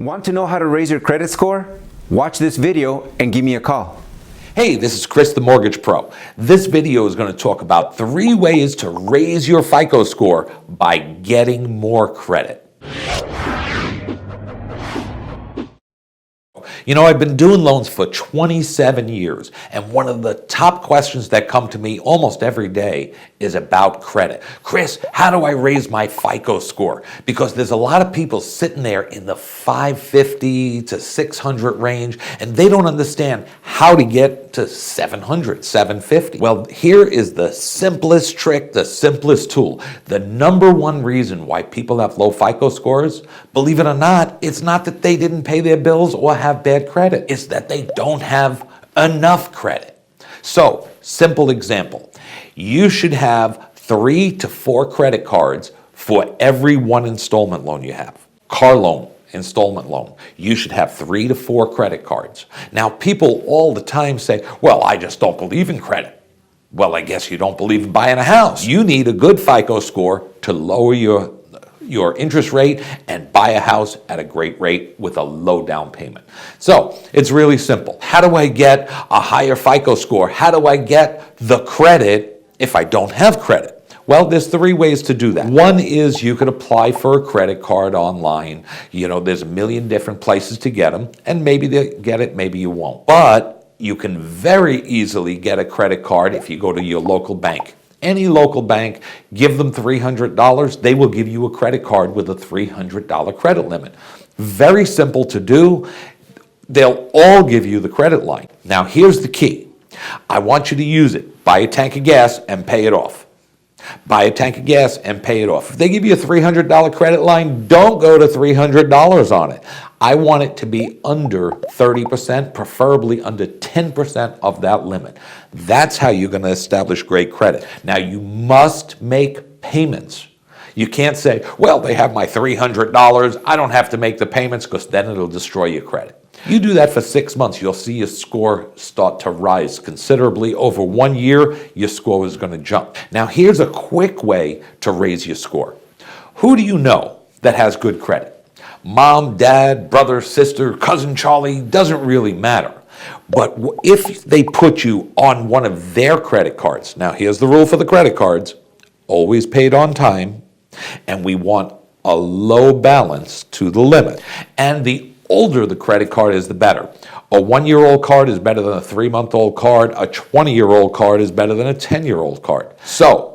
Want to know how to raise your credit score? Watch this video and give me a call. Hey, this is Chris the Mortgage Pro. This video is going to talk about 3 ways to raise your FICO score by getting more credit. You know, I've been doing loans for 27 years, and one of the top questions that come to me almost every day is about credit. Chris, how do I raise my FICO score? Because there's a lot of people sitting there in the 550 to 600 range, and they don't understand how to get to 700, 750. Well, here is the simplest trick, the simplest tool. The number one reason why people have low FICO scores, believe it or not, it's not that they didn't pay their bills or have bad credit. It's that they don't have enough credit. So, simple example. You should have 3 to 4 credit cards for every one installment loan you have. Car loan, installment loan. You should have 3 to 4 credit cards. Now, people all the time say, well, I just don't believe in credit. Well, I guess you don't believe in buying a house. You need a good FICO score to lower your interest rate and buy a house at a great rate with a low down payment. So it's really simple. How do I get a higher FICO score? How do I get the credit if I don't have credit? Well, there's 3 ways to do that. One is you could apply for a credit card online. You know, there's a million different places to get them, and maybe they'll get it, maybe you won't. But you can very easily get a credit card if you go to your local bank. Any local bank, give them $300, they will give you a credit card with a $300 credit limit. Very simple to do. They'll all give you the credit line. Now, here's the key. I want you to use it. Buy a tank of gas and pay it off. Buy a tank of gas and pay it off. If they give you a $300 credit line, don't go to $300 on it. I want it to be under 30%, preferably under 10% of that limit. That's how you're going to establish great credit. Now, you must make payments. You can't say, well, they have my $300, I don't have to make the payments, because then it'll destroy your credit. You do that for 6 months, you'll see your score start to rise considerably. Over 1 year, your score is going to jump. Now, here's a quick way to raise your score. Who do you know that has good credit? Mom, dad, brother, sister, cousin Charlie, doesn't really matter. But if they put you on one of their credit cards, now here's the rule for the credit cards, always paid on time, and we want a low balance to the limit. And the older the credit card is, the better. A 1-year-old card is better than a 3-month-old card. A 20-year-old card is better than a 10-year-old card. So,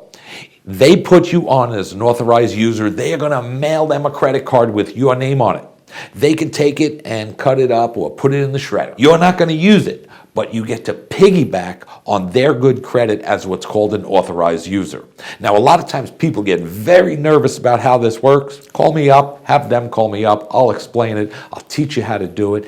they put you on as an authorized user. They are going to mail them a credit card with your name on it. They can take it and cut it up or put it in the shredder. You're not going to use it, but you get to piggyback on their good credit as what's called an authorized user. Now, a lot of times people get very nervous about how this works. Call me up, have them call me up. I'll explain it. I'll teach you how to do it.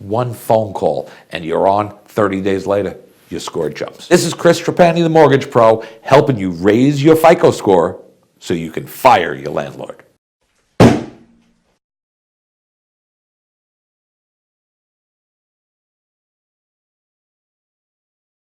One phone call, and you're on. 30 days later, your score jumps. This is Chris Trapani, the Mortgage Pro, helping you raise your FICO score so you can fire your landlord.